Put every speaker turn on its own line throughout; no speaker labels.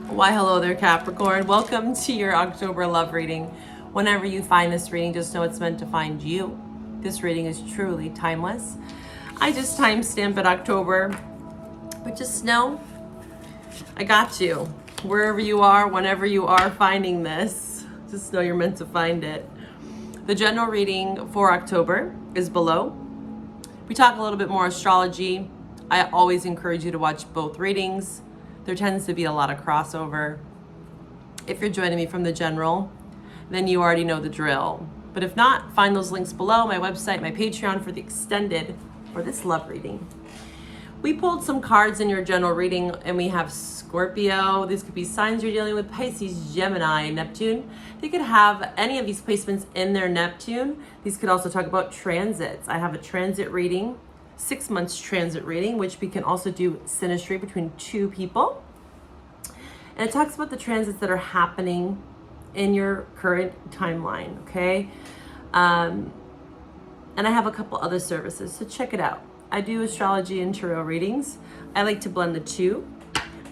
Why, hello there, Capricorn. Welcome to your October love reading. Whenever you find this reading, just know it's meant to find you. This reading is truly timeless. I just timestamp it October, but just know I got you. Wherever you are, whenever you are finding this, just know you're meant to find it. The general reading for October is below. We talk a little bit more astrology. I always encourage you to watch both readings. There tends to be a lot of crossover. If you're joining me from the general, then you already know the drill. But if not, find those links below, my website, my Patreon for the extended, for this love reading. We pulled some cards in your general reading, and we have Scorpio. These could be signs you're dealing with: Pisces, Gemini, Neptune. They could have any of these placements in their Neptune. These could also talk about transits. I have a transit reading, 6 months transit reading, which we can also do synastry between two people. And it talks about the transits that are happening in your current timeline, okay? And I have a couple other services, so check it out. I do astrology and tarot readings. I like to blend the two.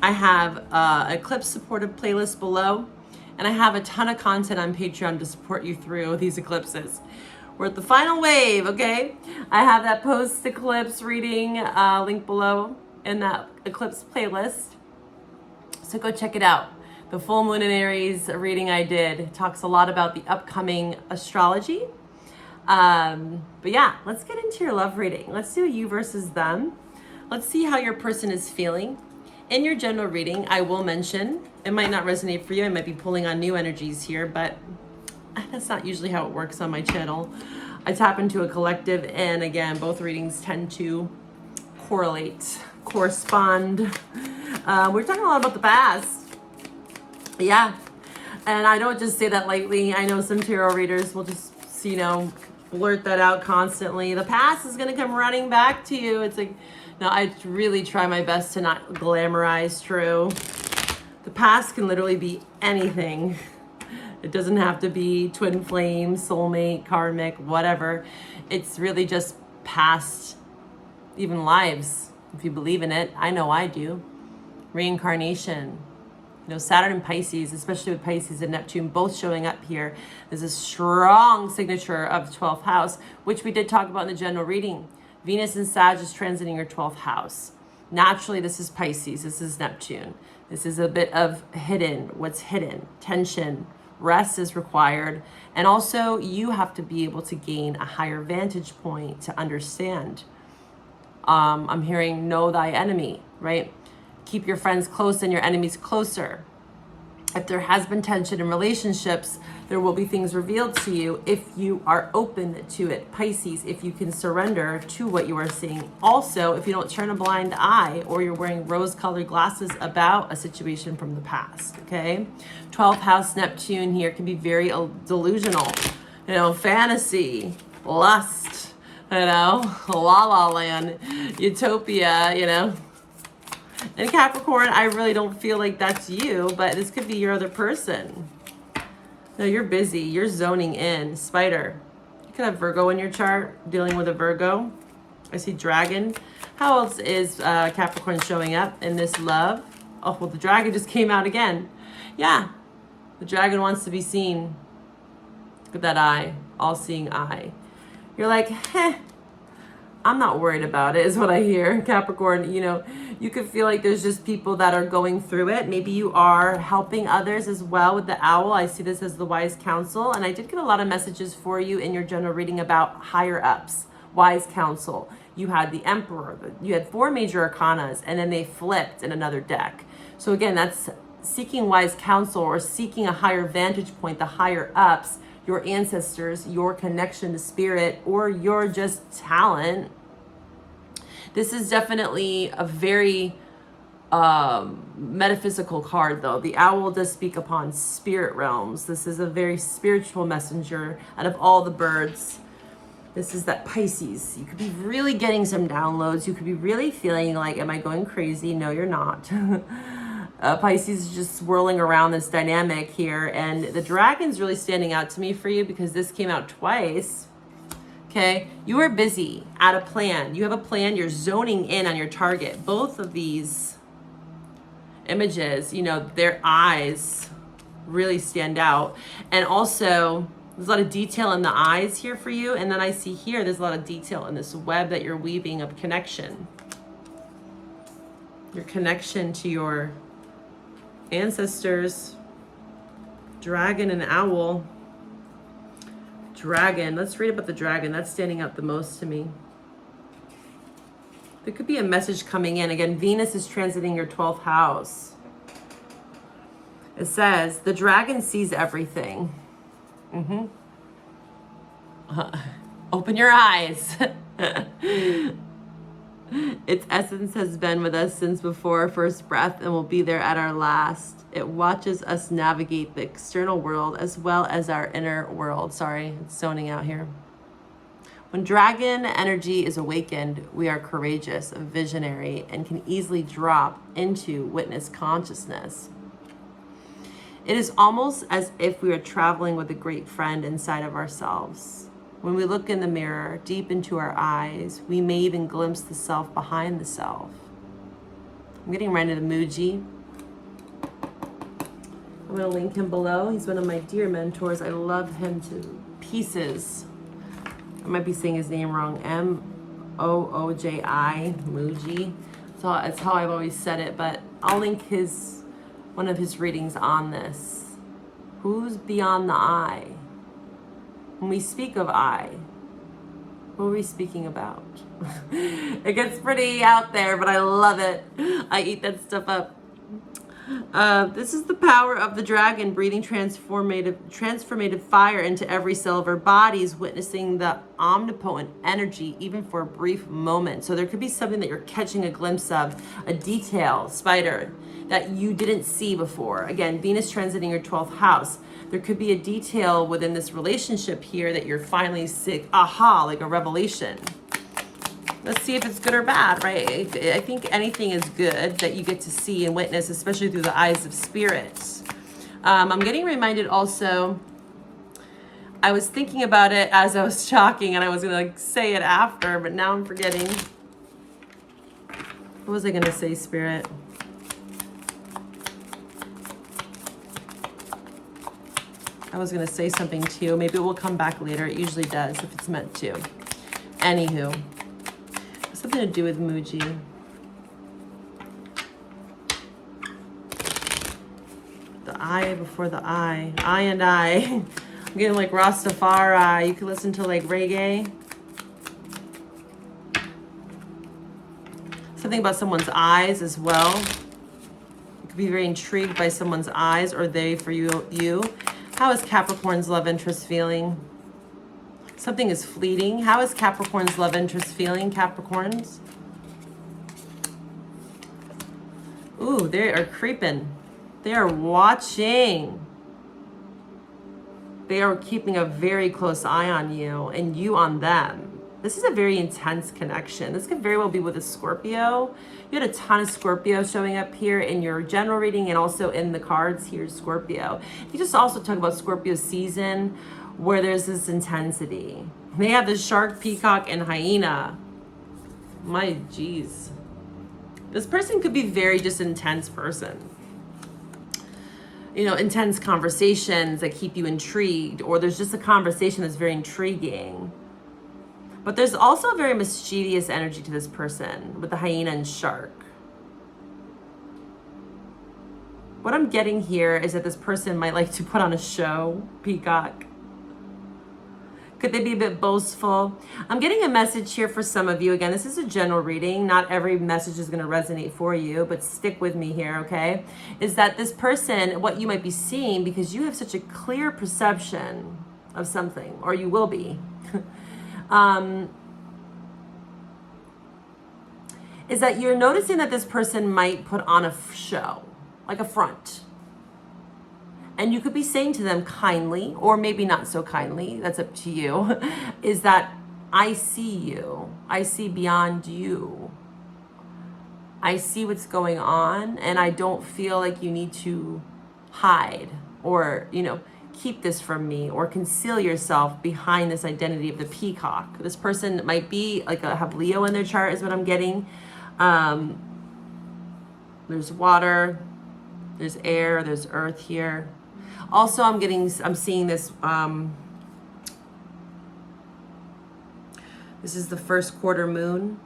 I have Eclipse supportive playlist below, and I have a ton of content on Patreon to support you through these eclipses. We're at the final wave, okay? I have that post-eclipse reading link below in that eclipse playlist. So go check it out. The full moon in Aries reading I did talks a lot about the upcoming astrology. But yeah, let's get into your love reading. Let's do you versus them. Let's see how your person is feeling. In your general reading, I will mention, it might not resonate for you. I might be pulling on new energies here, but that's not usually how it works on my channel. I tap into a collective, and again, both readings tend to correspond. We're talking a lot about the past. Yeah. And I don't just say that lightly. I know some tarot readers will just, blurt that out constantly. The past is going to come running back to you. It's like, no, I really try my best to not glamorize true. The past can literally be anything. It doesn't have to be twin flame, soulmate, karmic, whatever. It's really just past, even lives, if you believe in it. I know I do. Reincarnation. Saturn and Pisces, especially with Pisces and Neptune both showing up here. There's a strong signature of the 12th house, which we did talk about in the general reading. Venus and Sag is transiting your 12th house. Naturally, this is Pisces. This is Neptune. This is a bit of what's hidden, tension. Rest is required, and also you have to be able to gain a higher vantage point to understand. I'm hearing know thy enemy, right? Keep your friends close and your enemies closer. If there has been tension in relationships, there will be things revealed to you if you are open to it. Pisces, if you can surrender to what you are seeing. Also, if you don't turn a blind eye or you're wearing rose-colored glasses about a situation from the past, okay? 12th house Neptune here can be very delusional. Fantasy, lust, la la land, utopia, And Capricorn, I really don't feel like that's you, but this could be your other person. No, you're busy. You're zoning in. Spider. You could have Virgo in your chart, dealing with a Virgo. I see dragon. How else is Capricorn showing up in this love? Oh, well, the dragon just came out again. Yeah, the dragon wants to be seen. Look at that eye, all-seeing eye. You're like, I'm not worried about it, is what I hear. Capricorn, you could feel like there's just people that are going through it. Maybe you are helping others as well with the owl. I see this as the wise counsel. And I did get a lot of messages for you in your general reading about higher ups, wise counsel. You had the emperor. You had 4 major arcanas, and then they flipped in another deck. So again, that's seeking wise counsel or seeking a higher vantage point, the higher ups, your ancestors, your connection to spirit, or your just talent. This is definitely a very metaphysical card, though. The owl does speak upon spirit realms. This is a very spiritual messenger out of all the birds. This is that Pisces. You could be really getting some downloads. You could be really feeling like, am I going crazy? No, you're not. Pisces is just swirling around this dynamic here, and the dragon's really standing out to me for you because this came out twice. Okay, you are busy at a plan. You have a plan. You're zoning in on your target. Both of these images, you know, their eyes really stand out. And also, there's a lot of detail in the eyes here for you. And then I see here, there's a lot of detail in this web that you're weaving of connection. Your connection to your ancestors, dragon and owl. Dragon, let's read about the dragon. That's standing out the most to me. There could be a message coming in. Again, Venus is transiting your 12th house. It says, the dragon sees everything. Open your eyes. Its essence has been with us since before our first breath and will be there at our last. It watches us navigate the external world as well as our inner world. Sorry, it's zoning out here. When dragon energy is awakened, we are courageous, visionary, and can easily drop into witness consciousness. It is almost as if we are traveling with a great friend inside of ourselves. When we look in the mirror, deep into our eyes, we may even glimpse the self behind the self. I'm getting right into the Muji. I'm going to link him below. He's one of my dear mentors. I love him to pieces. I might be saying his name wrong. Mooji, Muji. So that's how I've always said it, but I'll link one of his readings on this. Who's beyond the eye? When we speak of I, what are we speaking about? It gets pretty out there, but I love it. I eat that stuff up. This is the power of the dragon, breathing transformative fire into every cell of our bodies, witnessing the omnipotent energy, even for a brief moment. So there could be something that you're catching a glimpse of, a detail, spider, that you didn't see before. Again, Venus transiting your 12th house. There could be a detail within this relationship here that you're finally sick, aha, like a revelation. Let's see if it's good or bad, right? I think anything is good that you get to see and witness, especially through the eyes of spirits. I'm getting reminded also, I was thinking about it as I was talking and I was gonna say it after, but now I'm forgetting. What was I gonna say, Spirit? I was gonna say something too. Maybe it will come back later. It usually does if it's meant to. Anywho. Something to do with Muji. The eye before the eye. I and I. I'm getting like Rastafari. You can listen to like reggae. Something about someone's eyes as well. You could be very intrigued by someone's eyes or they for you. How is Capricorn's love interest feeling? Something is fleeting. How is Capricorn's love interest feeling, Capricorns? Ooh, they are creeping. They are watching. They are keeping a very close eye on you and you on them. This is a very intense connection. This could very well be with a Scorpio. You had a ton of Scorpio showing up here in your general reading and also in the cards here, Scorpio. You just also talk about Scorpio season where there's this intensity. They have the shark, peacock, and hyena. My geez. This person could be very just intense person. You know, intense conversations that keep you intrigued, or there's just a conversation that's very intriguing. But there's also a very mischievous energy to this person with the hyena and shark. What I'm getting here is that this person might like to put on a show, peacock. Could they be a bit boastful? I'm getting a message here for some of you. Again, this is a general reading. Not every message is going to resonate for you, but stick with me here, okay? Is that this person, what you might be seeing, because you have such a clear perception of something, or you will be, is that you're noticing that this person might put on a show, like a front. And you could be saying to them kindly, or maybe not so kindly, that's up to you, is that I see you. I see beyond you. I see what's going on, and I don't feel like you need to hide or, you know, keep this from me or conceal yourself behind this identity of the peacock. This person might be like have Leo in their chart is what I'm getting. There's water. There's air, there's earth here. Also, I'm seeing this, this is the first quarter moon.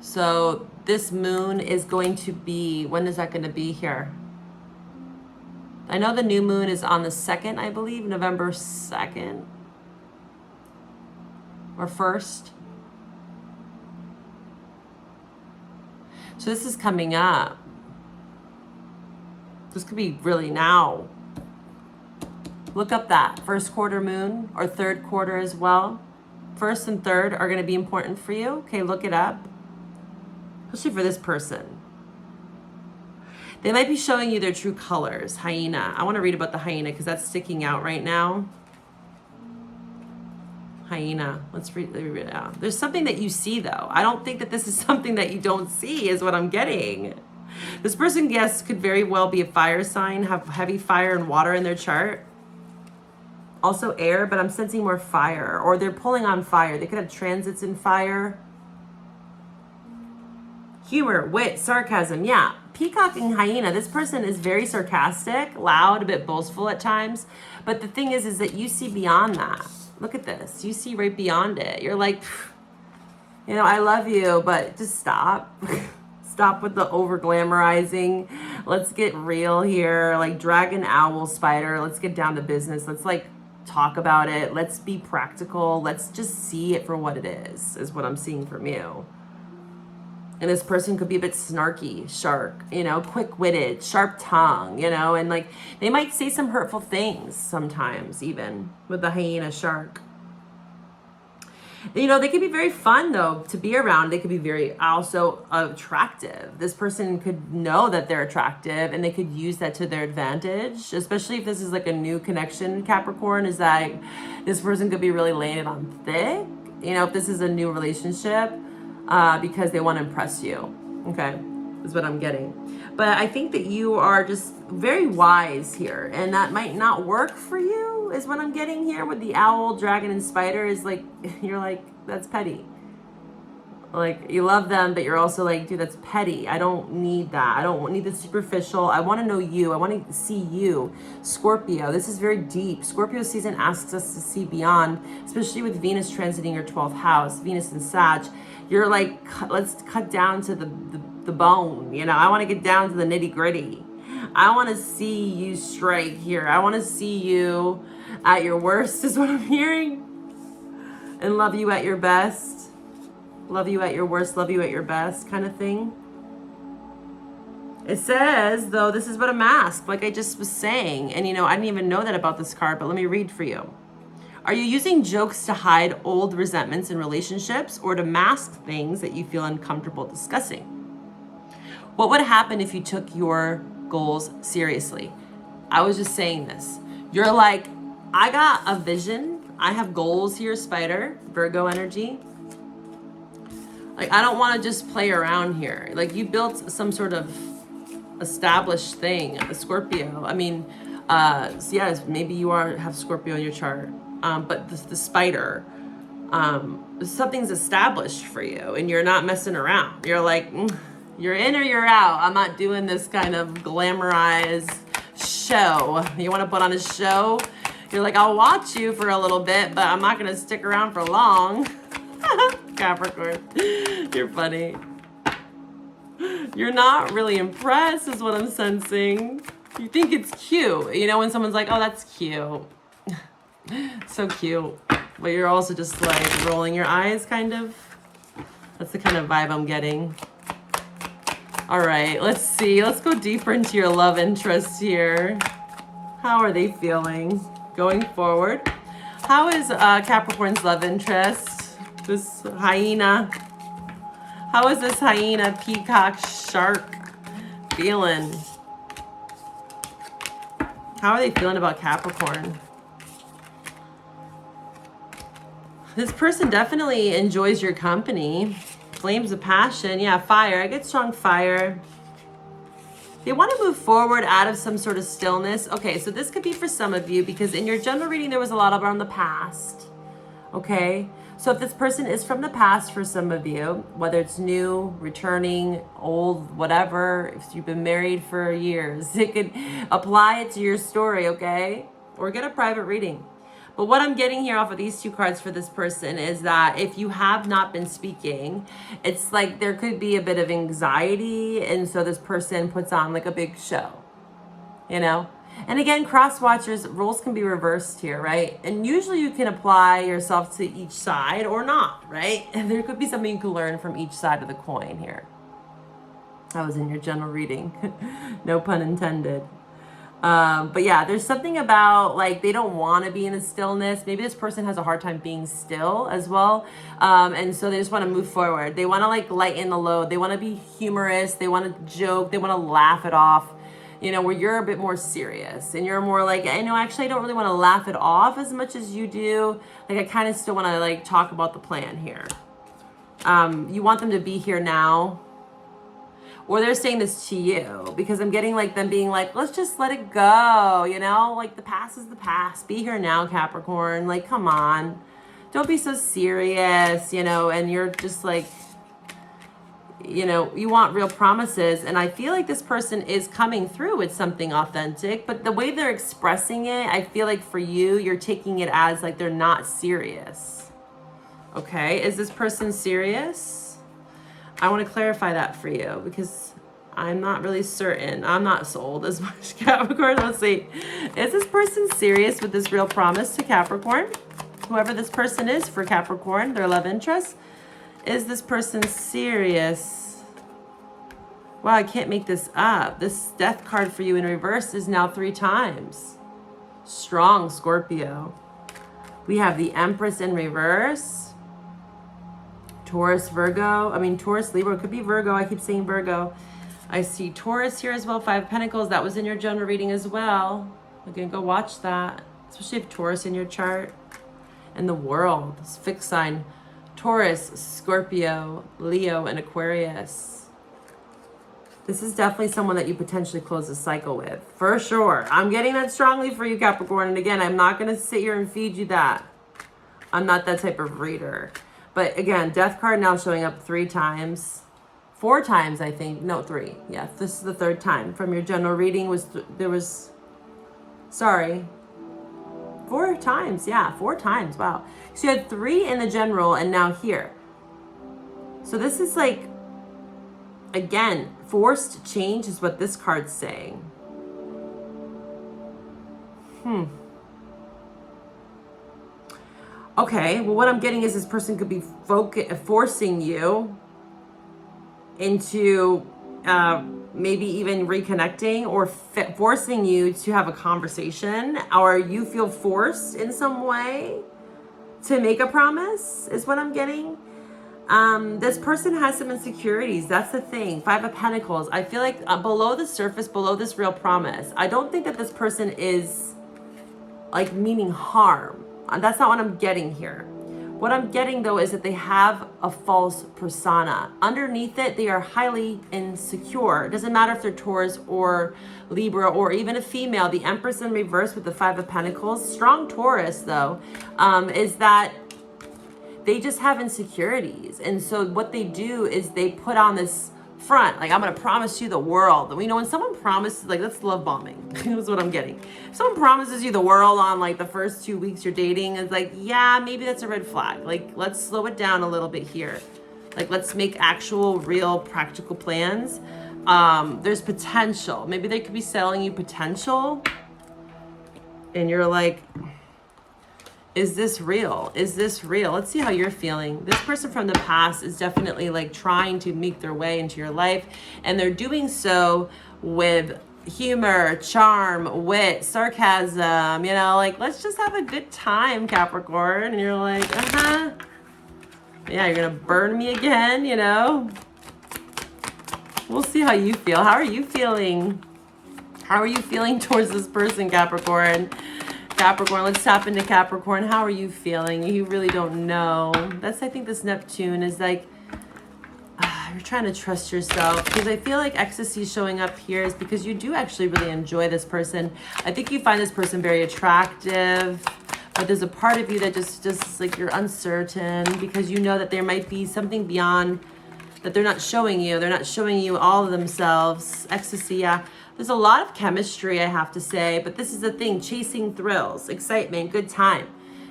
So this moon is going to be, when is that going to be here? I know the new moon is on the 2nd, I believe, November 2nd or 1st. So this is coming up. This could be really now. Look up that first quarter moon or third quarter as well. First and third are going to be important for you. Okay, look it up. Especially for this person. They might be showing you their true colors. Hyena. I want to read about the hyena because that's sticking out right now. Hyena. Let's read it out. There's something that you see though. I don't think that this is something that you don't see is what I'm getting. This person, yes, could very well be a fire sign, have heavy fire and water in their chart. Also air, but I'm sensing more fire, or they're pulling on fire. They could have transits in fire. Humor, wit, sarcasm, yeah. Peacock and hyena, this person is very sarcastic, loud, a bit boastful at times. But the thing is that you see beyond that. Look at this. You see right beyond it. You're like, you know, I love you, but just stop. Stop with the over glamorizing. Let's get real here. Like dragon, owl, spider. Let's get down to business. Let's like talk about it. Let's be practical. Let's just see it for what it is what I'm seeing from you. And this person could be a bit snarky, shark, you know, quick-witted, sharp tongue, you know, and like they might say some hurtful things sometimes, even with the hyena shark. You know, they could be very fun though to be around. They could be very also attractive. This person could know that they're attractive and they could use that to their advantage, especially if this is like a new connection, Capricorn, is that this person could be really laying it on thick, you know, if this is a new relationship. Because they want to impress you. Okay, is what I'm getting. But I think that you are just very wise here, and that might not work for you, is what I'm getting here with the owl, dragon, and spider. Is like, you're like, that's petty. Like, you love them, but you're also like, dude, that's petty. I don't need that. I don't need the superficial. I want to know you. I want to see you. Scorpio, this is very deep. Scorpio season asks us to see beyond, especially with Venus transiting your 12th house, Venus and Sag. You're like, let's cut down to the bone. You know, I want to get down to the nitty gritty. I want to see you strike here. I want to see you at your worst is what I'm hearing. And love you at your best. Love you at your worst, love you at your best kind of thing. It says, though, this is but a mask, like I just was saying. And, you know, I didn't even know that about this card, but let me read for you. Are you using jokes to hide old resentments in relationships or to mask things that you feel uncomfortable discussing? What would happen if you took your goals seriously? I was just saying this. You're like, I got a vision. I have goals here, Spider, Virgo energy. Like, I don't want to just play around here. Like, you built some sort of established thing, a Scorpio. I mean, yes, maybe you have Scorpio in your chart. But the spider, something's established for you and you're not messing around. You're like, you're in or you're out. I'm not doing this kind of glamorized show. You want to put on a show? You're like, I'll watch you for a little bit, but I'm not going to stick around for long. Capricorn, you're funny. You're not really impressed is what I'm sensing. You think it's cute. You know, when someone's like, oh, that's cute. So cute. But you're also just like rolling your eyes, kind of. That's the kind of vibe I'm getting. All right, let's see. Let's go deeper into your love interest here. How are they feeling going forward? How is Capricorn's love interest? This hyena. How is this hyena, peacock, shark feeling? How are they feeling about Capricorn? This person definitely enjoys your company. Flames of passion. Yeah, fire. I get strong fire. They want to move forward out of some sort of stillness. Okay, so this could be for some of you because in your general reading, there was a lot around the past. Okay, So if this person is from the past for some of you, whether it's new, returning, old, whatever, if you've been married for years, it could apply it to your story, okay? Or get a private reading. But what I'm getting here off of these two cards for this person is that if you have not been speaking, it's like there could be a bit of anxiety. And so this person puts on like a big show, you know? And again, cross watchers, roles can be reversed here, right? And usually you can apply yourself to each side or not, right? And there could be something you can learn from each side of the coin here. That was in your general reading. No pun intended. But yeah, there's something about like they don't want to be in a stillness. Maybe this person has a hard time being still as well. And so they just want to move forward. They want to like lighten the load. They want to be humorous. They want to joke. They want to laugh it off. You know, where you're a bit more serious and you're more like, I know, actually, I don't really want to laugh it off as much as you do. Like, I kind of still want to like talk about the plan here. You want them to be here now. Or they're saying this to you because I'm getting like them being like, let's just let it go. You know, like the past is the past. Be here now, Capricorn. Like, come on. Don't be so serious, you know, and you're just like, you know, you want real promises. And I feel like this person is coming through with something authentic, but the way they're expressing it, I feel like for you, you're taking it as like they're not serious. Okay. Is this person serious? I want to clarify that for you because I'm not really certain. I'm not sold as much, Capricorn. Let's see. Is this person serious with this real promise to Capricorn? Whoever this person is for Capricorn, their love interest. Is this person serious? Wow, I can't make this up. This death card for you in reverse is now 3 times. Strong Scorpio. We have the Empress in reverse. Taurus, Virgo. I mean, Taurus, Libra. It could be Virgo. I keep saying Virgo. I see Taurus here as well. 5 of Pentacles. That was in your general reading as well. We're going to go watch that. Especially if Taurus in your chart. And the World. This fixed sign. Taurus, Scorpio, Leo, and Aquarius. This is definitely someone that you potentially close a cycle with. For sure. I'm getting that strongly for you, Capricorn. And again, I'm not going to sit here and feed you that. I'm not that type of reader. But again, death card now showing up 3 times. 4 times, I think. No, 3. Yeah, this is the 3rd time. From your general reading sorry. 4 times. Yeah, 4 times. Wow. So you had 3 in the general and now here. So this is like, again, forced change is what this card's saying. Okay, well, what I'm getting is this person could be forcing you into maybe even reconnecting or forcing you to have a conversation, or you feel forced in some way to make a promise is what I'm getting. This person has some insecurities. That's the thing. 5 of Pentacles. I feel like below the surface, below this real promise, I don't think that this person is like meaning harm. That's not what I'm getting here. What I'm getting though is that they have a false persona. Underneath it, they are highly insecure. It doesn't matter if they're Taurus or Libra or even a female. The Empress in reverse with the 5 of Pentacles. Strong Taurus though, is that they just have insecurities. And so what they do is they put on this front, like, I'm going to promise you the world. You know, when someone promises, like, that's love bombing. That's what I'm getting. If someone promises you the world on like the first 2 weeks you're dating, it's like, yeah, maybe that's a red flag. Like, let's slow it down a little bit here. Like, let's make actual, real, practical plans. There's potential. Maybe they could be selling you potential. And you're like, is this real? Is this real? Let's see how you're feeling. This person from the past is definitely like trying to make their way into your life. And they're doing so with humor, charm, wit, sarcasm, you know, like, let's just have a good time, Capricorn. And you're like, yeah, you're going to burn me again, you know? We'll see how you feel. How are you feeling? How are you feeling towards this person, Capricorn? Capricorn, let's tap into Capricorn. How are you feeling? You really don't know. That's, I think this Neptune is like, you're trying to trust yourself, because I feel like ecstasy showing up here is because you do actually really enjoy this person. I think you find this person very attractive, But there's a part of you that just like you're uncertain because you know that there might be something beyond that they're not showing you. They're not showing you all of themselves. Ecstasy, yeah. There's a lot of chemistry, I have to say, but this is the thing, chasing thrills, excitement, good time.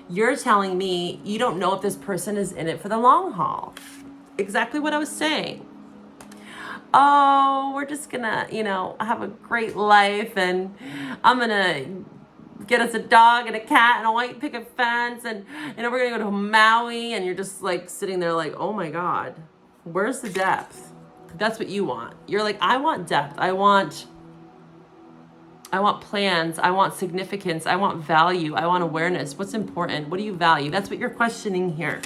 You're telling me you don't know if this person is in it for the long haul. Exactly what I was saying. Oh, we're just gonna, have a great life, and I'm gonna get us a dog and a cat and a white picket fence, and we're gonna go to Maui, and you're just like sitting there like, oh my God, where's the depth? That's what you want. You're like, I want depth. I want plans. I want significance. I want value. I want awareness. What's important? What do you value? That's what you're questioning here.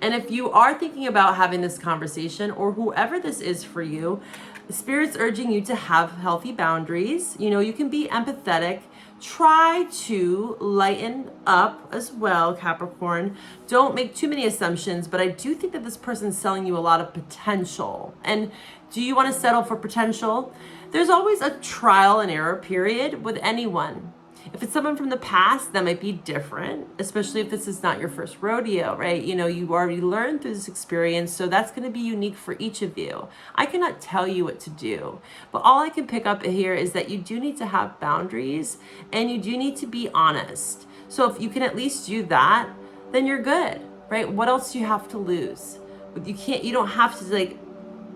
And if you are thinking about having this conversation, or whoever this is for you, Spirit's urging you to have healthy boundaries. You can be empathetic. Try to lighten up as well, Capricorn. Don't make too many assumptions, but I do think that this person's selling you a lot of potential. And do you want to settle for potential? There's always a trial and error period with anyone. If it's someone from the past, that might be different, especially if this is not your first rodeo, right? You already learned through this experience, so that's going to be unique for each of you. I cannot tell you what to do, but all I can pick up here is that you do need to have boundaries, and you do need to be honest. So if you can at least do that, then you're good, right? What else do you have to lose? You don't have to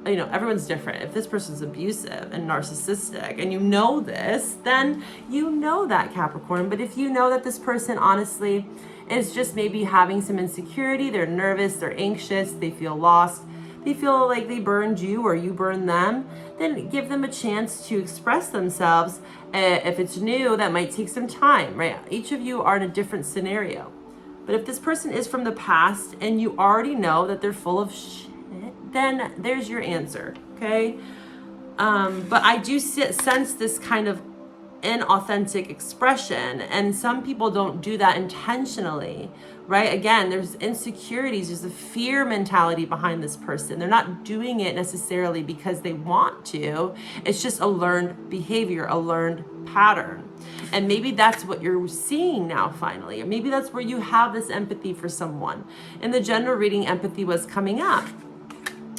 everyone's different. If this person's abusive and narcissistic and you know this, then you know that, Capricorn. But if you know that this person honestly is just maybe having some insecurity, they're nervous, they're anxious, they feel lost, they feel like they burned you or you burned them, then give them a chance to express themselves. If it's new, that might take some time, right? Each of you are in a different scenario. But if this person is from the past and you already know that they're full of shit, then there's your answer, okay? But I do sense this kind of inauthentic expression, and some people don't do that intentionally, right? Again, there's insecurities, there's a fear mentality behind this person. They're not doing it necessarily because they want to. It's just a learned behavior, a learned pattern. And maybe that's what you're seeing now finally. Or maybe that's where you have this empathy for someone. In the general reading, empathy was coming up.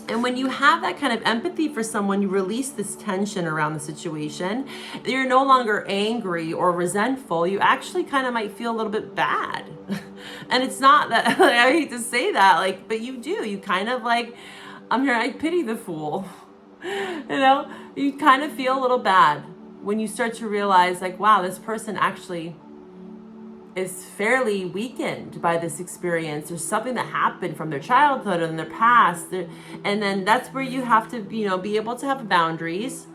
And when you have that kind of empathy for someone, you release this tension around the situation. You're no longer angry or resentful. You actually kind of might feel a little bit bad. And it's not that, I hate to say that, but you do. You kind of I pity the fool. You kind of feel a little bad when you start to realize wow, this person actually is fairly weakened by this experience. There's something that happened from their childhood and their past. And then that's where you have to, be able to have boundaries,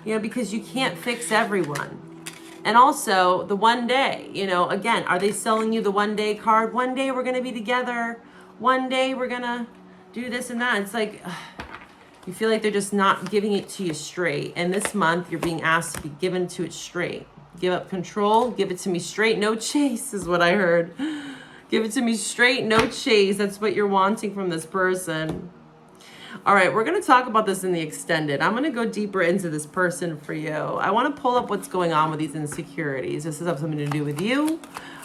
because you can't fix everyone. And also the one day, again, are they selling you the one day card? One day we're going to be together. One day we're going to do this and that. It's you feel like they're just not giving it to you straight. And this month you're being asked to be given to it straight. Give up control, give it to me straight, no chase is what I heard. Give it to me straight, no chase. That's what you're wanting from this person. All right, we're going to talk about this in the extended. I'm going to go deeper into this person for you. I want to pull up what's going on with these insecurities. Does this have something to do with you?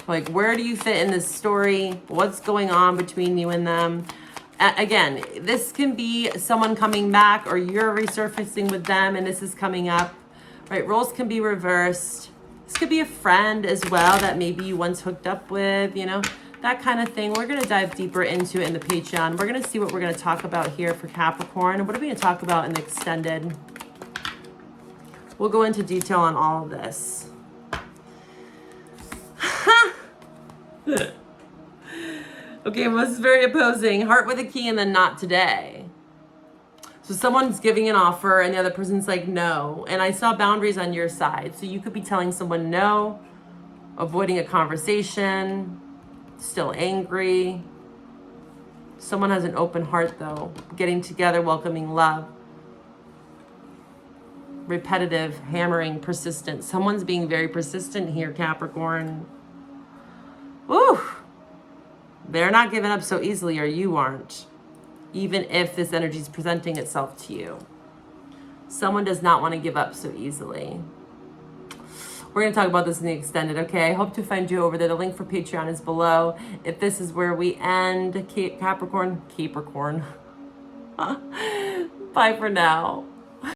Where do you fit in this story? What's going on between you and them? Again, this can be someone coming back, or you're resurfacing with them and this is coming up, right? Roles can be reversed. This could be a friend as well that maybe you once hooked up with, that kind of thing. We're going to dive deeper into it in the Patreon. We're going to see what we're going to talk about here for Capricorn. And what are we going to talk about in the extended? We'll go into detail on all of this. Okay, well, this is very opposing. Heart with a key and then not today. So someone's giving an offer and the other person's like, no. And I saw boundaries on your side. So you could be telling someone no, avoiding a conversation, still angry. Someone has an open heart though, getting together, welcoming love. Repetitive, hammering, persistent. Someone's being very persistent here, Capricorn. Ooh, they're not giving up so easily, or you aren't. Even if this energy is presenting itself to you. Someone does not want to give up so easily. We're going to talk about this in the extended, okay? I hope to find you over there. The link for Patreon is below. If this is where we end, Capricorn. Bye for now.